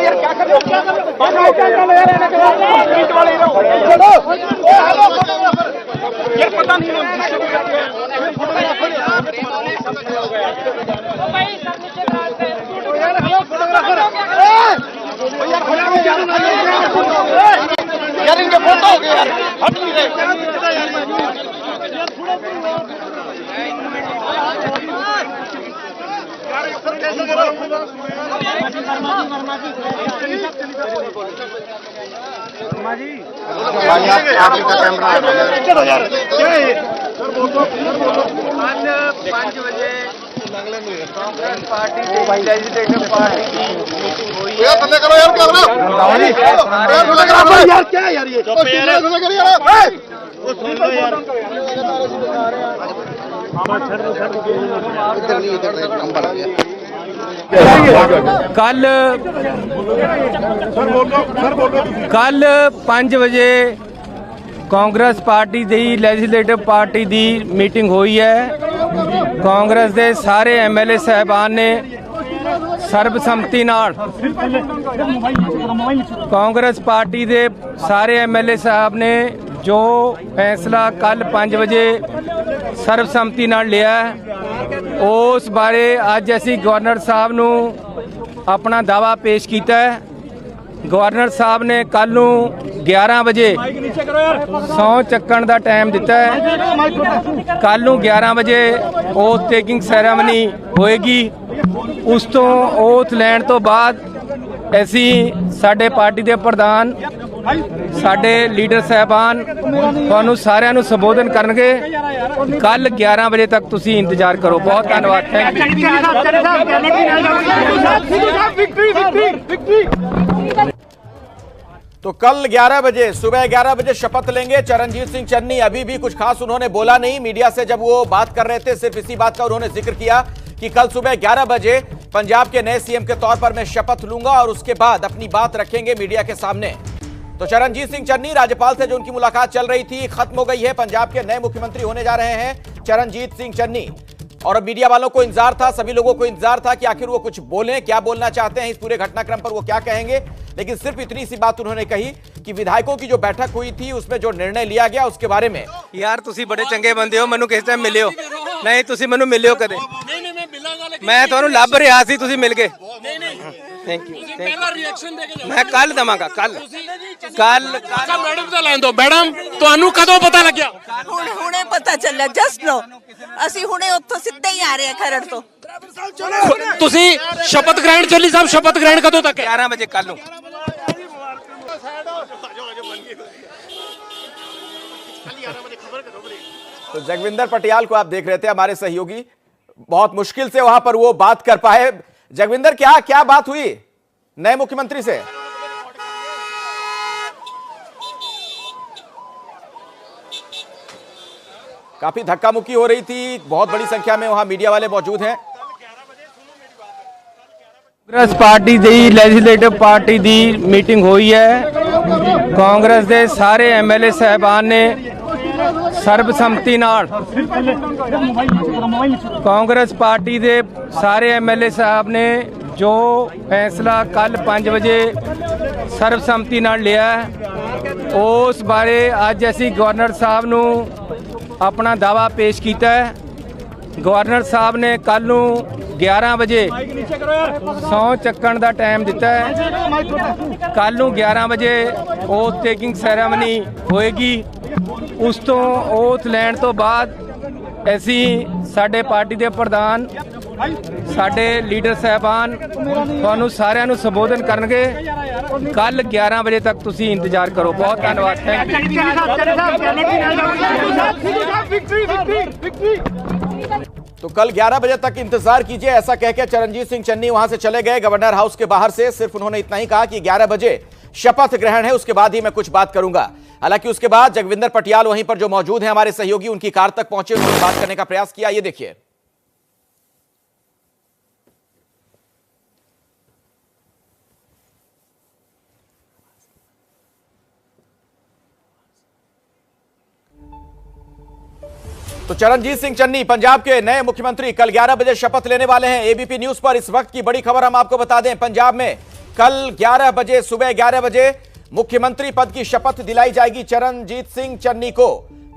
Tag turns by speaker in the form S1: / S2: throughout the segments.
S1: यार क्या कर रहे हो, क्या कर रहे हो यार, पता नहीं यार, इनके फोटो हो गए यार, हट नहीं रहे। आपका कैमरा चलो यार, क्या है ये? 5 बजे कांग्रेस पार्टी लेजिस्लेटिव पार्टी की मीटिंग हुई है। यार करो यार, क्या यार, क्या है यार ये?
S2: कल 5 बजे कांग्रेस पार्टी दी लेजिस्लेटिव पार्टी दी मीटिंग हुई है। कांग्रेस दे सारे MLA साहबान ने सर्बसम्मति नाल कांग्रेस पार्टी दे सारे MLA साहब ने जो फैसला कल 5 बजे सर्बसम्मति नाल लिया उस बारे अज असी गवर्नर साहब नू अपना दावा पेश किया है। गवर्नर साहब ने कल नू 11 बजे सौ चक्कण का टाइम दिता है। कल नू 11 बजे ओथ टेकिंग सैरेमनी होएगी। उस तो ओथ लैण तो बाद असी साडे पार्टी के प्रधान साडे लीडर साहबान तुहानू सारिਆਂ ਨੂੰ संबोधन करनगे। कल 11 बजे तक तुसी इंतजार करो। बहुत धन्यवाद। Thank you.
S3: तो कल 11 बजे सुबह 11 बजे शपथ लेंगे चरणजीत सिंह चन्नी। अभी भी कुछ खास उन्होंने बोला नहीं। मीडिया से जब वो बात कर रहे थे सिर्फ इसी बात का उन्होंने जिक्र किया कि कल सुबह 11 बजे पंजाब के नए सीएम के तौर पर मैं शपथ लूंगा और उसके बाद अपनी बात रखेंगे मीडिया के सामने। तो चरणजीत सिंह चन्नी, राज्यपाल से जो उनकी मुलाकात चल रही थी खत्म हो गई है। पंजाब के नए मुख्यमंत्री होने जा रहे हैं चरणजीत सिंह चन्नी। और मीडिया वालों को इंतजार था, सभी लोगों को इंतजार था कि आखिर वो कुछ बोलें, क्या बोलना चाहते हैं, इस पूरे घटनाक्रम पर वो क्या कहेंगे। लेकिन सिर्फ इतनी सी बात उन्होंने कही कि विधायकों की जो बैठक हुई थी उसमें जो निर्णय लिया गया उसके बारे में।
S2: यार तुसी बड़े चंगे बंदे हो, मैनू किस टाइम मिले हो? नहीं तुसी मैनू मिले हो कदे? मैं तुहानू लभ रहा सी, तुसी मिल गए। Thank you. मैं कल दवांगा। कल
S4: मैडम का लैन दो। मैडम तुहानू कदों पता लग्या?
S5: हुणे पता चलिया, जस्ट नो। ਅਸੀਂ ਹੁਣੇ ਉੱਥੋਂ ਸਿੱਧੇ ਹੀ ਆ ਰਹੇ ਆ ਖਰੜ ਤੋਂ।
S4: ਤੁਸੀਂ ਸ਼ਪਥ ਗ੍ਰਹਿਣ ਚੱਲੀ ਸਾਹਿਬ, ਸ਼ਪਥ ਗ੍ਰਹਿਣ ਕਦੋਂ ਤੱਕ ਹੈ?
S2: 11 बजे कल।
S3: तो जगविंदर पटियाल को आप देख रहे थे, हमारे सहयोगी। बहुत मुश्किल से वहां पर वो बात कर पाए। जगविंदर, क्या बात हुई नए मुख्यमंत्री से? काफी धक्का मुक्की हो रही थी, बहुत बड़ी संख्या में वहां मीडिया वाले मौजूद हैं।
S2: कांग्रेस पार्टी दी लेजिस्लेटिव पार्टी दी मीटिंग हुई है। कांग्रेस दे सारे MLA साहबान ने सर्बसम्मति नाल कांग्रेस पार्टी दे सारे MLA साहब ने जो फैसला कल 5 बजे सर्बसम्मति नाल लिया उस बारे अज असी गवर्नर साहब नू अपना दावा पेश किया है। गवर्नर साहब ने कल नू 11 बजे सौ चक्कण का टाइम दिता है। कल नू 11 बजे ओथ टेकिंग सैरेमनी होएगी। उस तो ओथ लैण तो बाद असी साडे पार्टी के प्रधान साडे लीडर साहबान तुहानू सारिਆਂ ਨੂੰ संबोधन करनगे। कल 11 बजे तक तुसी इंतजार करो। बहुत धन्यवाद। Thank you.
S3: तो कल 11 बजे तक इंतजार कीजिए, ऐसा कहकर चरणजीत सिंह चन्नी वहां से चले गए गवर्नर हाउस के बाहर से। सिर्फ उन्होंने इतना ही कहा कि 11 बजे शपथ ग्रहण है, उसके बाद ही मैं कुछ बात करूंगा। हालांकि उसके बाद जगविंदर पटियाल वहीं पर जो मौजूद हैं हमारे सहयोगी, उनकी कार तक पहुंचे, उन्होंने बात करने का प्रयास किया। ये देखिए। तो चरणजीत सिंह चन्नी पंजाब के नए मुख्यमंत्री कल 11 बजे शपथ लेने वाले हैं। एबीपी न्यूज पर इस वक्त की बड़ी खबर हम आपको बता दें, पंजाब में कल 11 बजे सुबह 11 बजे मुख्यमंत्री पद की शपथ दिलाई जाएगी चरणजीत सिंह चन्नी को।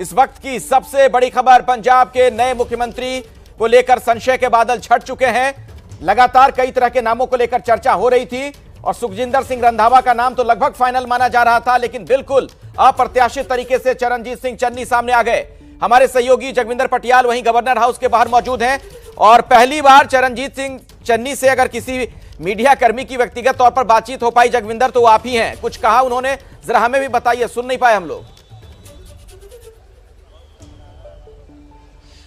S3: इस वक्त की सबसे बड़ी खबर, पंजाब के नए मुख्यमंत्री को लेकर संशय के बादल छट चुके हैं। लगातार कई तरह के नामों को लेकर चर्चा हो रही थी और सुखजिंदर सिंह रंधावा का नाम तो लगभग फाइनल माना जा रहा था, लेकिन बिल्कुल अप्रत्याशित तरीके से चरणजीत सिंह चन्नी सामने आ गए। हमारे सहयोगी जगविंदर पटियाल वहीं गवर्नर हाउस के बाहर मौजूद हैं और पहली बार चरणजीत सिंह चन्नी से अगर किसी मीडिया कर्मी की व्यक्तिगत तौर पर बातचीत हो पाई जगविंदर, तो वो आप ही हैं। कुछ कहा उन्होंने, जरा हमें भी बताइए, सुन नहीं पाए हम लोग।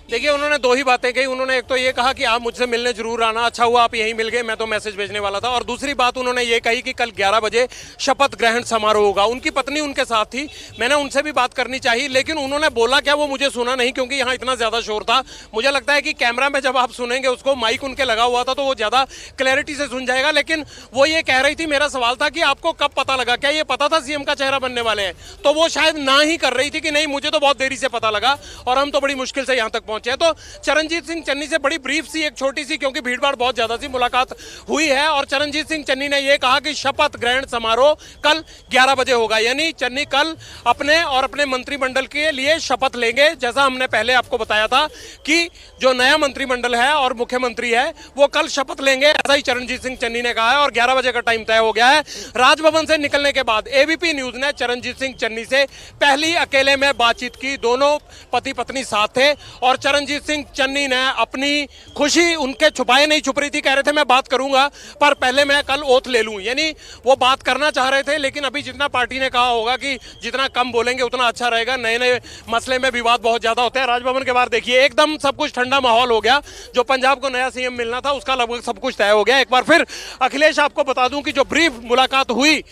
S4: देखिए, उन्होंने दो ही बातें कही। उन्होंने एक तो ये कहा कि आप मुझसे मिलने जरूर आना, अच्छा हुआ आप यहीं मिल गए, मैं तो मैसेज भेजने वाला था। और दूसरी बात उन्होंने ये कही कि कल 11 बजे शपथ ग्रहण समारोह होगा। उनकी पत्नी उनके साथ थी, मैंने उनसे भी बात करनी चाहिए, लेकिन उन्होंने बोला क्या वो मुझे सुना नहीं, क्योंकि यहाँ इतना ज्यादा शोर था। मुझे लगता है कि कैमरा में जब आप सुनेंगे उसको, माइक उनके लगा हुआ था तो वो ज्यादा क्लैरिटी से सुन जाएगा। लेकिन वो ये कह रही थी, मेरा सवाल था कि आपको कब पता लगा, क्या ये पता था सीएम का चेहरा बनने वाले हैं? तो वो शायद ना ही कर रही थी कि नहीं मुझे तो बहुत देरी से पता लगा और हम तो बड़ी मुश्किल से यहाँ तक पहुंचे। तो चरणजीत सिंह चन्नी से बड़ी ब्रीफ सी, एक छोटी सी, क्योंकि भीड़भाड़ बहुत ज्यादा थी, मुलाकात हुई है और चरणजीत सिंह चन्नी ने यह कहा कि शपथ ग्रहण समारोह कल 11 बजे होगा। यानी चन्नी कल अपने और अपने मंत्रिमंडल के लिए शपथ लेंगे। जैसा हमने पहले आपको बताया था कि जो नया मंत्रिमंडल है और मुख्यमंत्री है वो कल शपथ लेंगे, ऐसा ही चरणजीत सिंह चन्नी ने कहा है और 11 बजे का टाइम तय हो गया है। राजभवन से निकलने के बाद एबीपी न्यूज ने चरणजीत सिंह चन्नी से पहली अकेले में बातचीत की। दोनों पति पत्नी साथ थे और चरणजीत सिंह चन्नी ने अपनी खुशी उनके छुपाए नहीं, छुप रही थी, कह रहे थे मैं बात करूंगा पर पहले मैं कल ओथ ले लूं। यानी वो बात करना चाह रहे थे, लेकिन अभी जितना पार्टी ने कहा होगा कि जितना कम बोलेंगे उतना अच्छा रहेगा, नए नए मसले में विवाद बहुत ज्यादा होते हैं। राजभवन के बाहर देखिए एकदम सब कुछ ठंडा माहौल हो गया। जो पंजाब को नया सीएम मिलना था उसका लगभग सब कुछ तय हो गया। एक बार फिर अखिलेश आपको बता दूं कि जो ब्रीफ मुलाकात हुई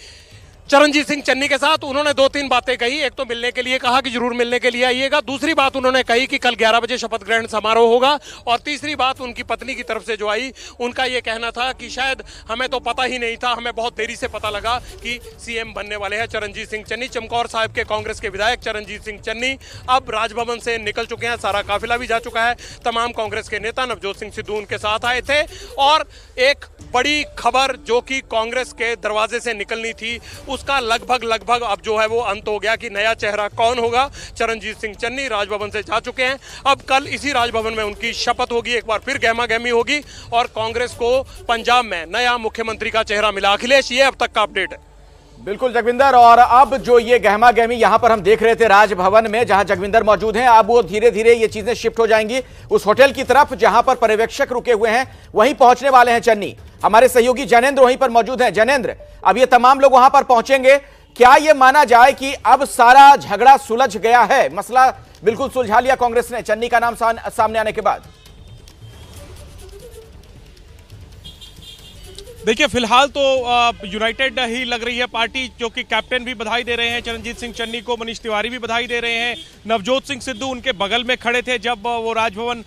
S4: चरणजीत सिंह चन्नी के साथ, उन्होंने 2-3 बातें कही। एक तो मिलने के लिए कहा कि जरूर मिलने के लिए आइएगा। दूसरी बात उन्होंने कही कि कल 11 बजे शपथ ग्रहण समारोह होगा। और तीसरी बात उनकी पत्नी की तरफ से जो आई, उनका यह कहना था कि शायद हमें तो पता ही नहीं था, हमें बहुत देरी से पता लगा कि सीएम बनने वाले हैं चरणजीत सिंह चन्नी। चमकौर साहिब के कांग्रेस के विधायक चरणजीत सिंह चन्नी अब राजभवन से निकल चुके हैं, सारा काफिला भी जा चुका है। तमाम कांग्रेस के नेता नवजोत सिंह सिद्धू उनके साथ आए थे और एक बड़ी खबर जो कि कांग्रेस के दरवाजे से निकलनी थी उसका लगभग अब जो है वो अंत हो गया कि नया चेहरा कौन होगा। चरणजीत सिंह चन्नी राजभवन से जा चुके हैं। अब कल इसी राजभवन में उनकी शपथ होगी, एक बार फिर गहमा गहमी होगी और कांग्रेस को पंजाब में नया मुख्यमंत्री का चेहरा मिला। अखिलेश, ये अब तक का अपडेट है।
S3: बिल्कुल जगविंदर, और अब जो ये गहमा गहमी यहां पर हम देख रहे थे राजभवन में जहां जगविंदर मौजूद हैं, अब वो धीरे धीरे ये चीजें शिफ्ट हो जाएंगी उस होटल की तरफ जहां पर पर्यवेक्षक रुके हुए हैं, वहीं पहुंचने वाले हैं चन्नी। हमारे सहयोगी जैनेंद्र वहीं पर मौजूद हैं। जैनेंद्र, अब ये तमाम लोग वहां पर पहुंचेंगे, क्या यह माना जाए कि अब सारा झगड़ा सुलझ गया है, मसला बिल्कुल सुलझा लिया कांग्रेस ने चन्नी का नाम सामने आने के बाद?
S6: देखिए, फिलहाल तो यूनाइटेड ही लग रही है पार्टी, क्योंकि कैप्टन भी बधाई दे रहे हैं चरणजीत सिंह चन्नी को, मनीष तिवारी भी बधाई दे रहे हैं, नवजोत सिंह सिद्धू उनके बगल में खड़े थे जब वो राजभवन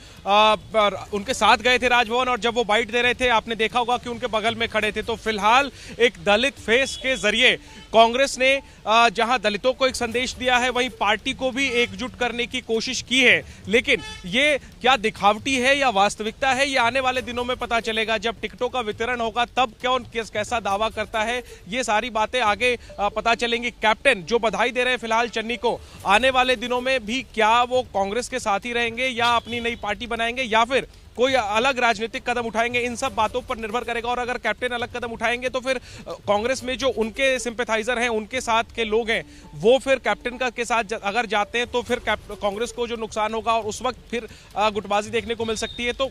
S6: उनके साथ गए थे राजभवन, और जब वो बाइट दे रहे थे आपने देखा होगा कि उनके बगल में खड़े थे। तो फिलहाल एक दलित फेस के जरिए कांग्रेस ने जहां दलितों को एक संदेश दिया है, वहीं पार्टी को भी एकजुट करने की कोशिश की है। लेकिन ये क्या दिखावटी है या वास्तविकता है, ये आने वाले दिनों में पता चलेगा। जब टिकटों का वितरण होगा तब कौन कैसा दावा करता है, ये सारी बातें आगे पता चलेंगी। कैप्टन जो बधाई दे रहे हैं फिलहाल चन्नी को, आने वाले दिनों में भी क्या वो कांग्रेस के साथ ही रहेंगे या अपनी नई पार्टी बनाएंगे या फिर कोई अलग राजनीतिक कदम उठाएंगे, इन सब बातों पर निर्भर करेगा। और अगर कैप्टन अलग कदम उठाएंगे तो फिर कांग्रेस में जो उनके सिंपैथाइजर हैं, उनके साथ के लोग हैं, वो फिर कैप्टन के साथ अगर जाते हैं तो फिर कांग्रेस को जो नुकसान होगा और उस वक्त फिर गुटबाजी देखने को मिल सकती है। तो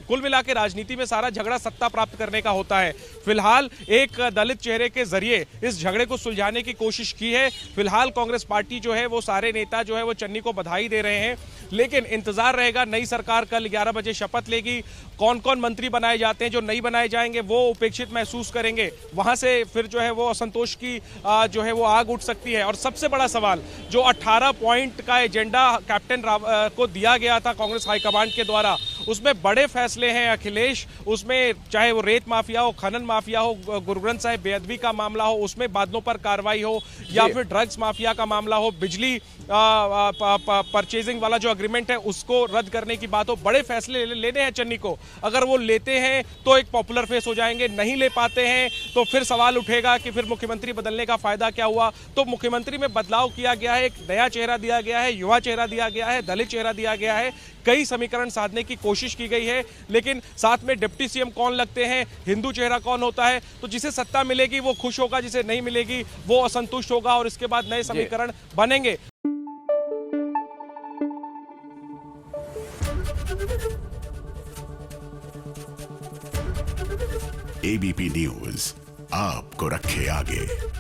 S6: कुल मिला के राजनीति में सारा झगड़ा सत्ता प्राप्त करने का होता है। फिलहाल एक दलित चेहरे के जरिए इस झगड़े को सुलझाने की कोशिश की है। फिलहाल कांग्रेस पार्टी जो है वो सारे नेता जो है वो चन्नी को बधाई दे रहे हैं, लेकिन इंतजार रहेगा। नई सरकार कल 11 बजे शपथ लेगी, कौन कौन मंत्री बनाए जाते हैं, जो नहीं बनाए जाएंगे वो उपेक्षित महसूस करेंगे, वहां से फिर जो है वो असंतोष की जो है वो आग उठ सकती है। और सबसे बड़ा सवाल, जो 18 पॉइंट का एजेंडा कैप्टन को दिया गया था कांग्रेस हाईकमांड के द्वारा, उसमें बड़े फैसले फैसले हैं अखिलेश, उसमें चाहे वो रेत माफिया हो, खनन माफिया हो, गुरु ग्रंथ साहिब बेअदबी का मामला हो, उसमें बादलों पर कार्रवाई हो, या फिर ड्रग्स माफिया का मामला हो, बिजली परचेजिंग वाला जो अग्रीमेंट है उसको रद्द करने की बात हो, बड़े फैसले लेने हैं चन्नी को। अगर वो लेते हैं तो एक पॉपुलर फेस हो जाएंगे, नहीं ले पाते हैं तो फिर सवाल उठेगा कि फिर मुख्यमंत्री बदलने का फायदा क्या हुआ। तो मुख्यमंत्री में बदलाव किया गया है, एक नया चेहरा दिया गया है, युवा चेहरा दिया गया है, दलित चेहरा दिया गया है, कई समीकरण साधने की कोशिश की गई है, लेकिन साथ में डिप्टी सीएम कौन लगते हैं, हिंदू चेहरा कौन होता है। तो जिसे सत्ता मिलेगी वो खुश होगा, जिसे नहीं मिलेगी वो असंतुष्ट होगा, और इसके बाद नए समीकरण बनेंगे।
S7: एबीपी न्यूज आपको रखे आगे।